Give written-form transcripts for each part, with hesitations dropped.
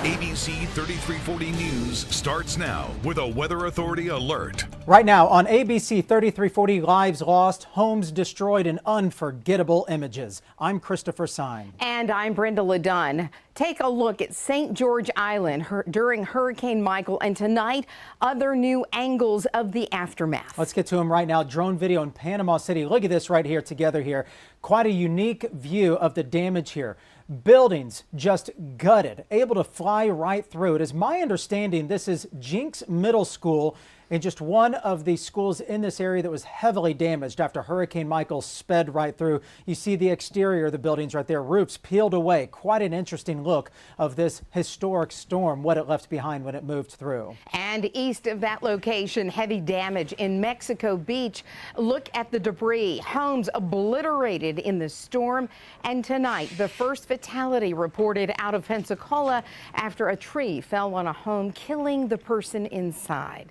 ABC 3340 News starts now with a Weather Authority alert. Right now on ABC 3340, lives lost, homes destroyed, and unforgettable images. I'm Christopher Sine. And I'm Brenda Ladun. Take a look at St. George Island during Hurricane Michael, and tonight, other new angles of the aftermath. Let's get to them right now. Drone video in Panama City. Look at this right here together here. Quite a unique view of the damage here. Buildings just gutted, able to fly right through. It is my understanding this is Jinx Middle School, and just one of the schools in this area that was heavily damaged after Hurricane Michael sped right through. You see the exterior of the buildings right there, roofs peeled away. Quite an interesting look of this historic storm, what it left behind when it moved through. And east of that location, heavy damage in Mexico Beach. Look at the debris, homes obliterated in the storm. And tonight, the first fatality reported out of Pensacola after a tree fell on a home, killing the person inside.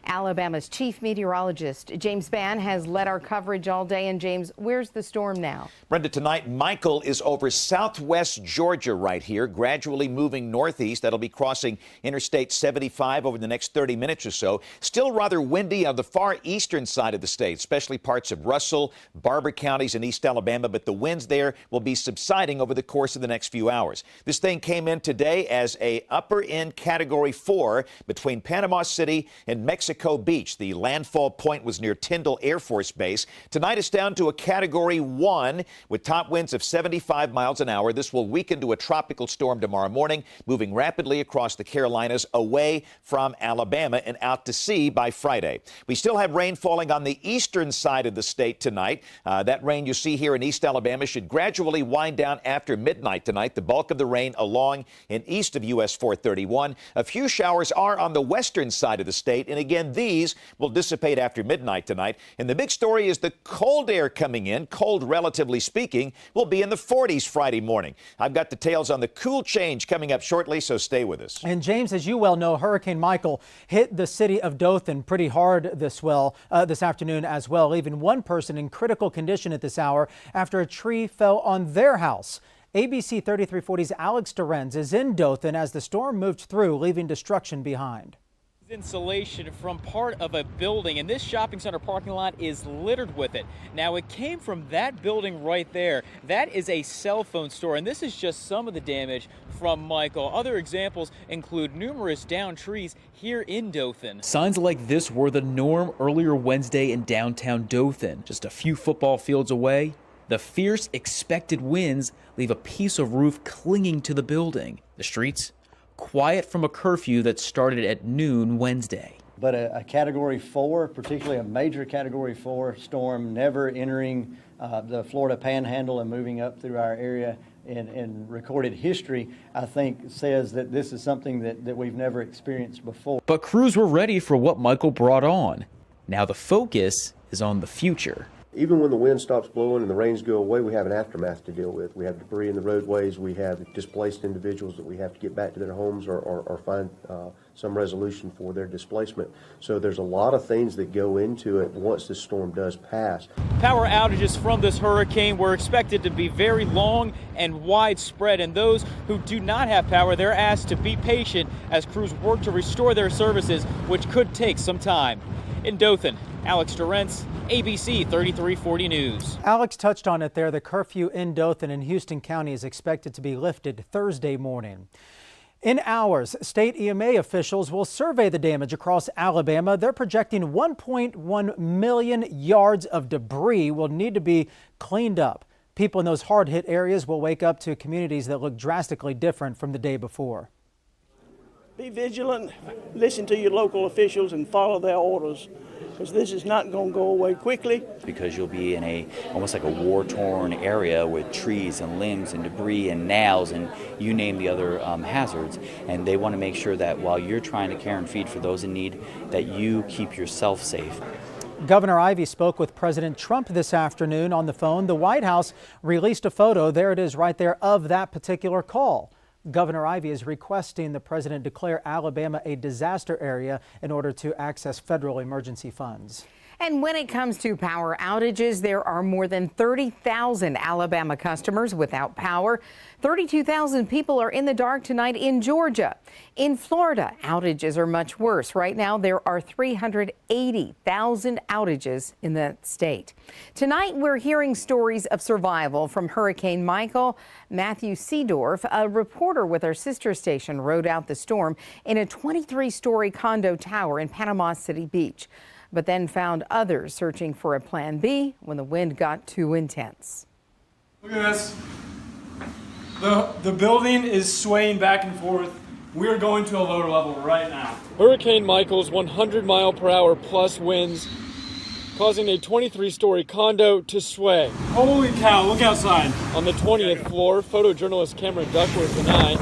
Alabama's chief meteorologist, James Bann, has led our coverage all day. And James, where's the storm now? Brenda, tonight, Michael is over southwest Georgia right here, gradually moving northeast. That'll be crossing Interstate 75 over the next 30 minutes or so. Still rather windy on the far eastern side of the state, especially parts of Russell, Barber counties in East Alabama, but the winds there will be subsiding over the course of the next few hours. This thing came in today as a upper end Category 4 between Panama City and Mexico Beach. The landfall point was near Tyndall Air Force Base. Tonight it's down to a Category 1 with top winds of 75 miles an hour. This will weaken to a tropical storm tomorrow morning, moving rapidly across the Carolinas away from Alabama and out to sea by Friday. We still have rain falling on the eastern side of the state tonight. That rain you see here in East Alabama should gradually wind down after midnight tonight. The bulk of the rain along and east of US 431. A few showers are on the western side of the state, and again, these will dissipate after midnight tonight. And the big story is the cold air coming in, cold relatively speaking, will be in the 40s Friday morning. I've got details on the cool change coming up shortly, so stay with us. And James, as you well know, Hurricane Michael hit the city of Dothan pretty hard this afternoon as well, leaving one person in critical condition at this hour after a tree fell on their house. ABC 3340's Alex Dorenz is in Dothan as the storm moved through, leaving destruction behind. Insulation from part of a building, and this shopping center parking lot is littered with it. Now, it came from that building right there. That is a cell phone store, and this is just some of the damage from Michael. Other examples include numerous downed trees here in Dothan. Signs like this were the norm earlier Wednesday in downtown Dothan. Just a few football fields away, the fierce expected winds leave a piece of roof clinging to the building. The streets quiet from a curfew that started at noon Wednesday. But a Category 4, particularly a major Category 4 storm, never entering the Florida Panhandle and moving up through our area in recorded history, I think says that this is something that we've never experienced before. But crews were ready for what Michael brought on. Now the focus is on the future. Even when the wind stops blowing and the rains go away, we have an aftermath to deal with. We have debris in the roadways. We have displaced individuals that we have to get back to their homes or find some resolution for their displacement. So there's a lot of things that go into it once this storm does pass. Power outages from this hurricane were expected to be very long and widespread, and those who do not have power, they're asked to be patient as crews work to restore their services, which could take some time. In Dothan, Alex Dorenz, ABC 3340 News. Alex touched on it there. The curfew in Dothan and Houston County is expected to be lifted Thursday morning. In hours, state EMA officials will survey the damage across Alabama. They're projecting 1.1 million yards of debris will need to be cleaned up. People in those hard-hit areas will wake up to communities that look drastically different from the day before. Be vigilant, listen to your local officials, and follow their orders, because this is not going to go away quickly. Because you'll be in almost like a war-torn area with trees and limbs and debris and nails and you name the other hazards. And they want to make sure that while you're trying to care and feed for those in need, that you keep yourself safe. Governor Ivey spoke with President Trump this afternoon on the phone. The White House released a photo, there it is right there, of that particular call. Governor Ivey is requesting the president declare Alabama a disaster area in order to access federal emergency funds. And when it comes to power outages, there are more than 30,000 Alabama customers without power. 32,000 people are in the dark tonight in Georgia. In Florida, outages are much worse. Right now, there are 380,000 outages in that state. Tonight, we're hearing stories of survival from Hurricane Michael. Matthew Seedorf, a reporter with our sister station, rode out the storm in a 23-story condo tower in Panama City Beach, but then found others searching for a plan B when the wind got too intense. Look at this. The building is swaying back and forth. We are going to a lower level right now. Hurricane Michael's 100-mile-per-hour plus winds causing a 23-story condo to sway. Holy cow, look outside. On the 20th floor, photojournalist Cameron Duckworth and I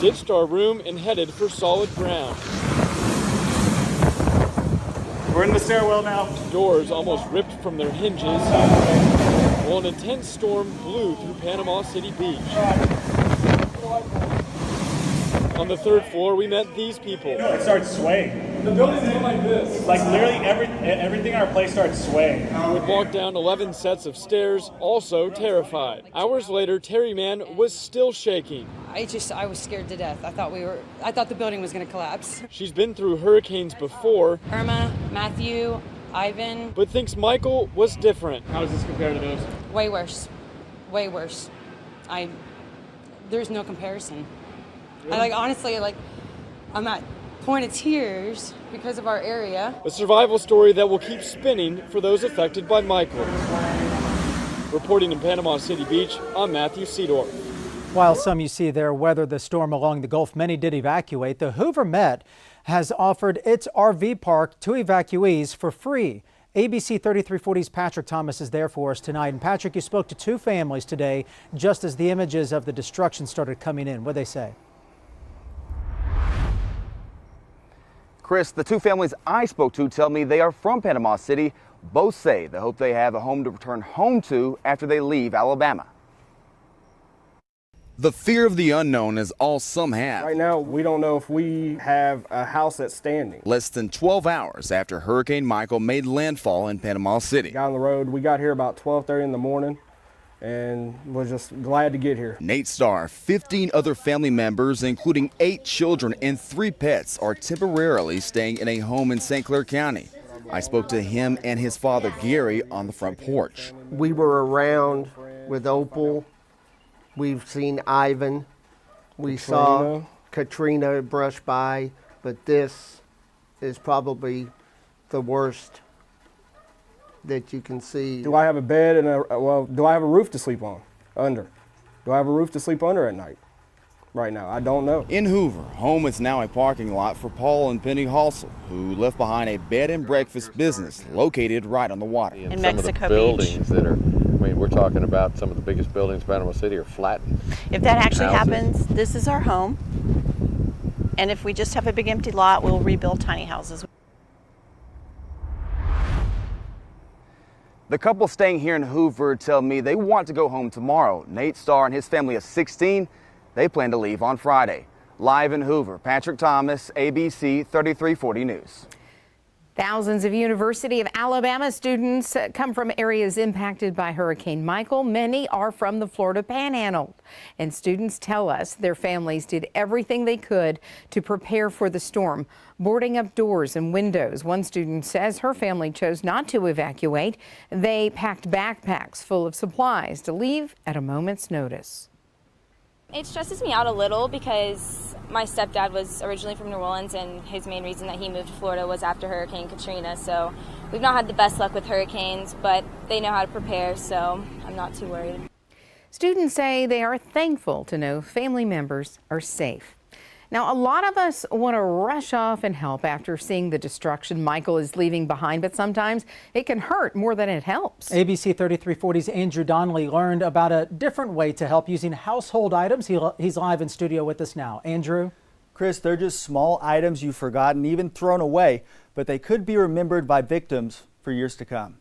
ditched our room and headed for solid ground. We're in the stairwell now. Doors almost ripped from their hinges while an intense storm blew through Panama City Beach. On the third floor, we met these people. It starts swaying. The building's going like this. Like literally everything in our place starts swaying. We walked down 11 sets of stairs, also terrified. Hours later, Terry Mann was still shaking. I was scared to death. I thought the building was going to collapse. She's been through hurricanes before. Irma, Matthew, Ivan. But thinks Michael was different. How does this compare to those? Way worse. Way worse. There's no comparison. Really? Honestly, I'm at point of tears because of our area. A survival story that will keep spinning for those affected by Michael. Reporting in Panama City Beach, I'm Matthew Seedorf. While some you see there weathered the storm along the Gulf, many did evacuate. The Hoover Met has offered its RV park to evacuees for free. ABC 3340's Patrick Thomas is there for us tonight. And Patrick, you spoke to two families today just as the images of the destruction started coming in. What'd they say? Chris, the two families I spoke to tell me they are from Panama City. Both say they hope they have a home to return home to after they leave Alabama. The fear of the unknown is all some have. Right now, we don't know if we have a house that's standing. Less than 12 hours after Hurricane Michael made landfall in Panama City. Got on the road. We got here about 12:30 in the morning and was just glad to get here. Nate Starr, 15 other family members, including 8 children and 3 pets, are temporarily staying in a home in St. Clair County. I spoke to him and his father, Gary, on the front porch. We were around with Opal. We've seen Ivan. We saw Katrina brush by, but this is probably the worst that you can see. Do I have a bed and do I have a roof to sleep on? Under? Do I have a roof to sleep under at night? Right now, I don't know. In Hoover, home is now a parking lot for Paul and Penny Halsell, who left behind a bed and breakfast business located right on the water. In Mexico buildings that are, we're talking about some of the biggest buildings in Panama City are flattened. If that actually happens, this is our home. And if we just have a big empty lot, we'll rebuild tiny houses. The couple staying here in Hoover tell me they want to go home tomorrow. Nate Starr and his family of 16, they plan to leave on Friday. Live in Hoover, Patrick Thomas, ABC 3340 News. Thousands of University of Alabama students come from areas impacted by Hurricane Michael. Many are from the Florida Panhandle. And students tell us their families did everything they could to prepare for the storm, boarding up doors and windows. One student says her family chose not to evacuate. They packed backpacks full of supplies to leave at a moment's notice. It stresses me out a little because my stepdad was originally from New Orleans, and his main reason that he moved to Florida was after Hurricane Katrina. So we've not had the best luck with hurricanes, but they know how to prepare, so I'm not too worried. Students say they are thankful to know family members are safe. Now, a lot of us want to rush off and help after seeing the destruction Michael is leaving behind, but sometimes it can hurt more than it helps. ABC 3340's Andrew Donnelly learned about a different way to help using household items. He's live in studio with us now. Andrew? Chris, they're just small items you've forgotten, even thrown away, but they could be remembered by victims for years to come.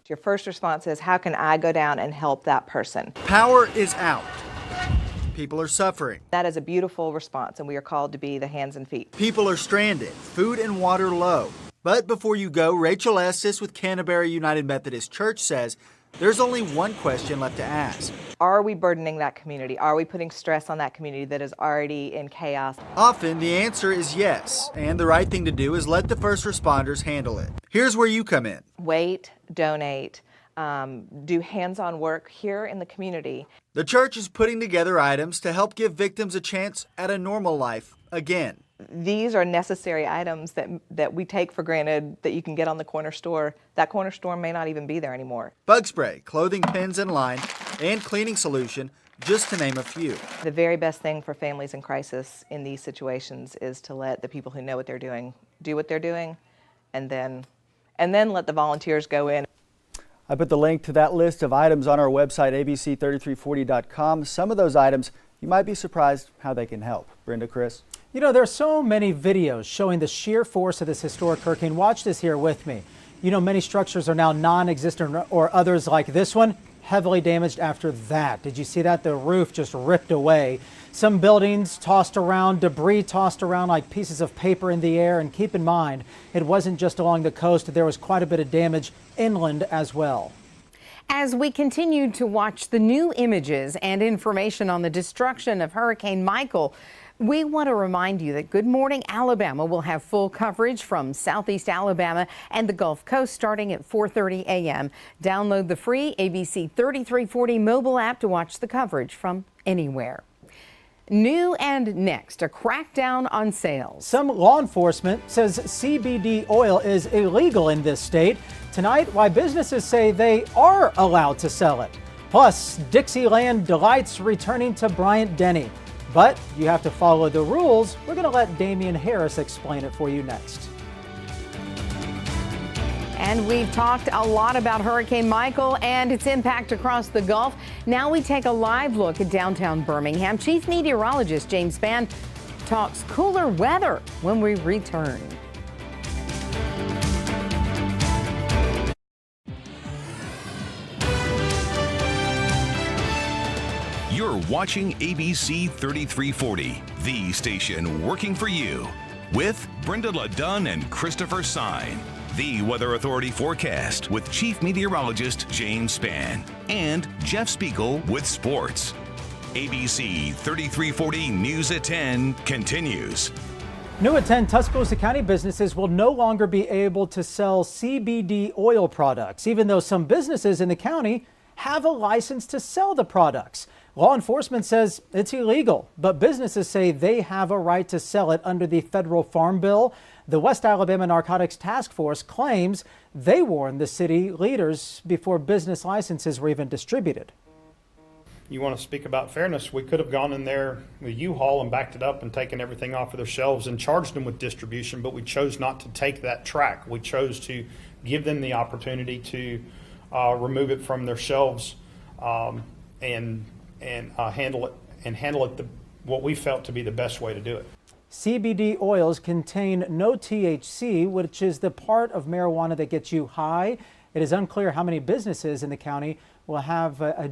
Your first response is, how can I go down and help that person? Power is out. People are suffering. That is a beautiful response, and we are called to be the hands and feet. People are stranded, food and water low. But before you go, Rachel Estes with Canterbury United Methodist Church says there's only one question left to ask. Are we burdening that community? Are we putting stress on that community that is already in chaos? Often the answer is yes, and the right thing to do is let the first responders handle it. Here's where you come in. Wait, donate, do hands-on work here in the community. The church is putting together items to help give victims a chance at a normal life again. These are necessary items that we take for granted that you can get on the corner store. That corner store may not even be there anymore. Bug spray, clothing pins and line, and cleaning solution, just to name a few. The very best thing for families in crisis in these situations is to let the people who know what they're doing do what they're doing, and then let the volunteers go in. I put the link to that list of items on our website, abc3340.com. Some of those items, you might be surprised how they can help. Brenda, Chris? You know, there's so many videos showing the sheer force of this historic hurricane. Watch this here with me. You know, many structures are now non-existent, or others like this one, heavily damaged after that. Did you see that? The roof just ripped away. Some buildings tossed around, debris tossed around like pieces of paper in the air. And keep in mind, it wasn't just along the coast. There was quite a bit of damage inland as well. As we continue to watch the new images and information on the destruction of Hurricane Michael, we want to remind you that Good Morning Alabama will have full coverage from Southeast Alabama and the Gulf Coast starting at 4:30 a.m. Download the free ABC 3340 mobile app to watch the coverage from anywhere. New and next, a crackdown on sales. Some law enforcement says CBD oil is illegal in this state. Tonight, why businesses say they are allowed to sell it. Plus, Dixieland delights returning to Bryant-Denny. But you have to follow the rules. We're going to let Damian Harris explain it for you next. And we've talked a lot about Hurricane Michael and its impact across the Gulf. Now we take a live look at downtown Birmingham. Chief Meteorologist James Spann talks cooler weather when we return. You're watching ABC 3340, the station working for you, with Brenda Ladun and Christopher Sine. The Weather Authority forecast with Chief Meteorologist James Spann and Jeff Spiegel with sports. ABC 3340 News at 10 continues. New at 10, Tuscaloosa County businesses will no longer be able to sell CBD oil products, even though some businesses in the county have a license to sell the products. Law enforcement says it's illegal, but businesses say they have a right to sell it under the federal farm bill. The West Alabama Narcotics Task Force claims they warned the city leaders before business licenses were even distributed. You want to speak about fairness, we could have gone in there with U-Haul and backed it up and taken everything off of their shelves and charged them with distribution, but we chose not to take that track. We chose to give them the opportunity to remove it from their shelves and handle it what we felt to be the best way to do it. CBD oils contain no THC, which is the part of marijuana that gets you high. It is unclear how many businesses in the county will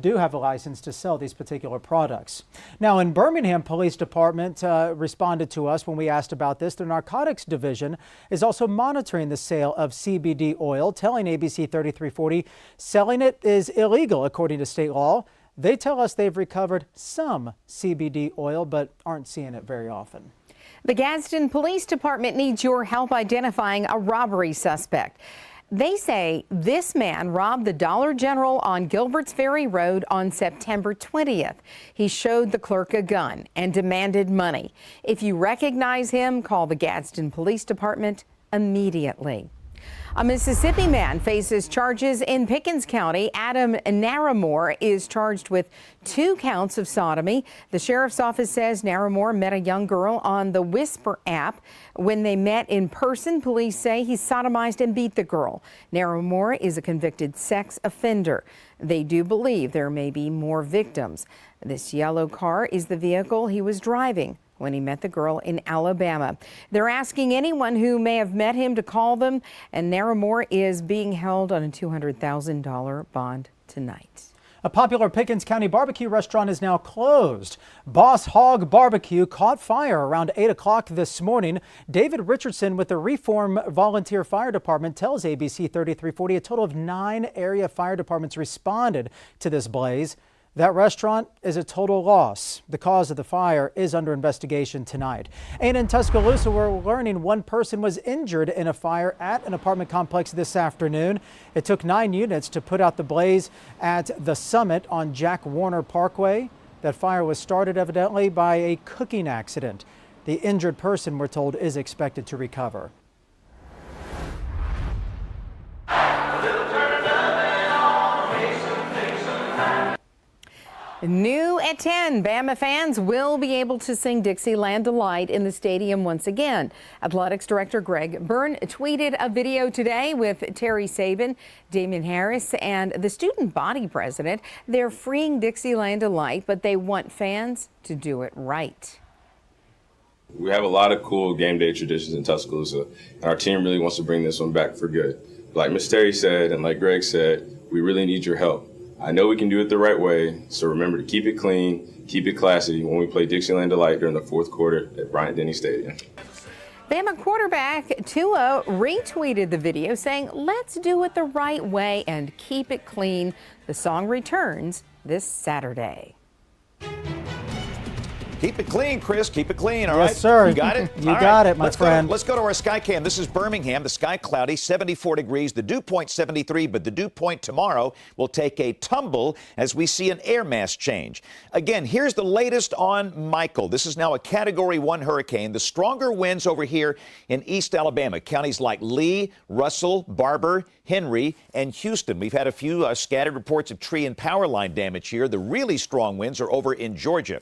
do have a license to sell these particular products. Now, in Birmingham Police Department responded to us when we asked about this. The Narcotics Division is also monitoring the sale of CBD oil, telling ABC 3340 selling it is illegal according to state law. They tell us they've recovered some CBD oil, but aren't seeing it very often. The Gadsden Police Department needs your help identifying a robbery suspect. They say this man robbed the Dollar General on Gilbert's Ferry Road on September 20th. He showed the clerk a gun and demanded money. If you recognize him, call the Gadsden Police Department immediately. A Mississippi man faces charges in Pickens County. Adam Narroyl is charged with 2 counts of sodomy. The sheriff's office says Narroyl met a young girl on the Whisper app. When they met in person, police say he sodomized and beat the girl. Narroyl is a convicted sex offender. They do believe there may be more victims. This yellow car is the vehicle he was driving when he met the girl in Alabama. They're asking anyone who may have met him to call them, and Narroyl is being held on a $200,000 bond tonight. A popular Pickens County barbecue restaurant is now closed. Boss Hog Barbecue caught fire around 8 o'clock this morning. David Richardson with the Reform Volunteer Fire Department tells ABC 3340 a total of 9 area fire departments responded to this blaze. That restaurant is a total loss. The cause of the fire is under investigation tonight. And in Tuscaloosa, we're learning one person was injured in a fire at an apartment complex this afternoon. It took 9 units to put out the blaze at the Summit on Jack Warner Parkway. That fire was started evidently by a cooking accident. The injured person, we're told, is expected to recover. New at 10, Bama fans will be able to sing Dixieland Delight in the stadium once again. Athletics Director Greg Byrne tweeted a video today with Terry Saban, Damian Harris, and the student body president. They're freeing Dixieland Delight, but they want fans to do it right. We have a lot of cool game day traditions in Tuscaloosa, and our team really wants to bring this one back for good. Like Miss Terry said, and like Greg said, we really need your help. I know we can do it the right way, so remember to keep it clean, keep it classy when we play Dixieland Delight during the fourth quarter at Bryant-Denny Stadium. Bama quarterback Tua retweeted the video saying, "Let's do it the right way and keep it clean." The song returns this Saturday. Keep it clean, Chris. Keep it clean, all right? Yes, sir. You got it? You got it, my friend. Let's go to our sky cam. This is Birmingham. The sky cloudy, 74 degrees. The dew point 73, but the dew point tomorrow will take a tumble as we see an air mass change. Again, here's the latest on Michael. This is now a Category 1 hurricane. The stronger winds over here in East Alabama, counties like Lee, Russell, Barber, Henry, and Houston. We've had a few scattered reports of tree and power line damage here. The really strong winds are over in Georgia.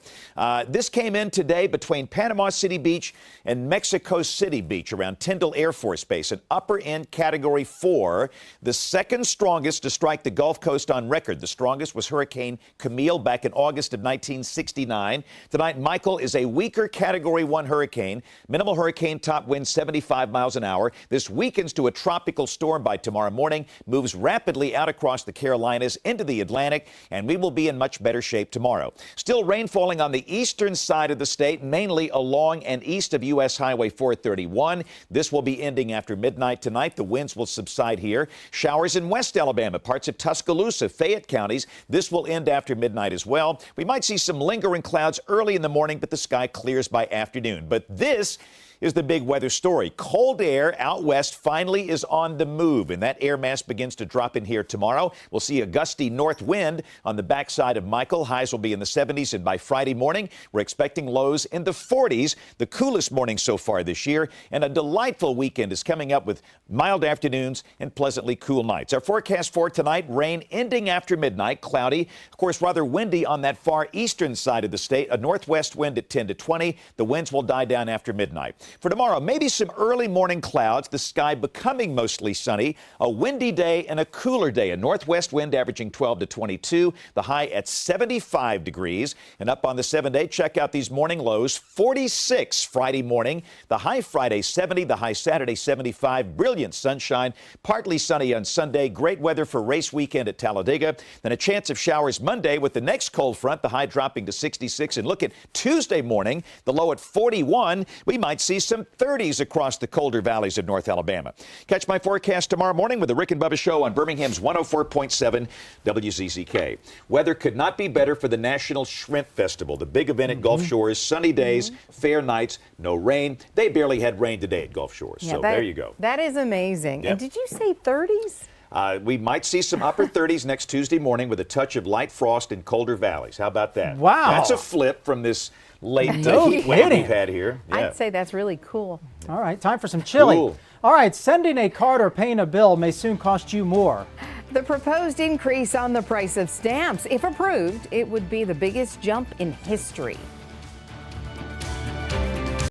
This came in today between Panama City Beach and Mexico City Beach around Tyndall Air Force Base, an upper end Category 4, the second strongest to strike the Gulf Coast on record. The strongest was Hurricane Camille back in August of 1969. Tonight, Michael is a weaker Category 1 hurricane. Minimal hurricane top wind 75 miles an hour. This weakens to a tropical storm by tomorrow morning, moves rapidly out across the Carolinas into the Atlantic, and we will be in much better shape tomorrow. Still rain falling on the eastern side of the state, mainly along and east of U.S. Highway 431. This will be ending after midnight tonight. The winds will subside here. Showers in West Alabama, parts of Tuscaloosa, Fayette counties. This will end after midnight as well. We might see some lingering clouds early in the morning, but the sky clears by afternoon. But this is the big weather story. Cold air out west finally is on the move, and that air mass begins to drop in here tomorrow. We'll see a gusty north wind on the backside of Michael. Highs will be in the 70s, and by Friday morning, we're expecting lows in the 40s, the coolest morning so far this year, and a delightful weekend is coming up with mild afternoons and pleasantly cool nights. Our forecast for tonight, rain ending after midnight, cloudy, of course rather windy on that far eastern side of the state, a northwest wind at 10 to 20. The winds will die down after midnight. For tomorrow, maybe some early morning clouds, the sky becoming mostly sunny, a windy day and a cooler day, a northwest wind averaging 12 to 22, the high at 75 degrees. And up on the 7-day, check out these morning lows, 46 Friday morning, the high Friday 70, the high Saturday 75, brilliant sunshine, partly sunny on Sunday, great weather for race weekend at Talladega, then a chance of showers Monday with the next cold front, the high dropping to 66. And look at Tuesday morning, the low at 41. We might see some 30s across the colder valleys of North Alabama. Catch my forecast tomorrow morning with the Rick and Bubba Show on Birmingham's 104.7 WZZK. Weather could not be better for the National Shrimp Festival, the big event at Gulf Shores. Sunny days, fair nights, no rain. They barely had rain today at Gulf Shores, so there you go. That is amazing. Yep. And did you say 30s? We might see some upper 30s next Tuesday morning with a touch of light frost in colder valleys. How about that? Wow. That's a flip from this late heat wave we've had here. Yeah. I'd say that's really cool. All right, time for some chili. Cool. All right, sending a card or paying a bill may soon cost you more. The proposed increase on the price of stamps, if approved, it would be the biggest jump in history.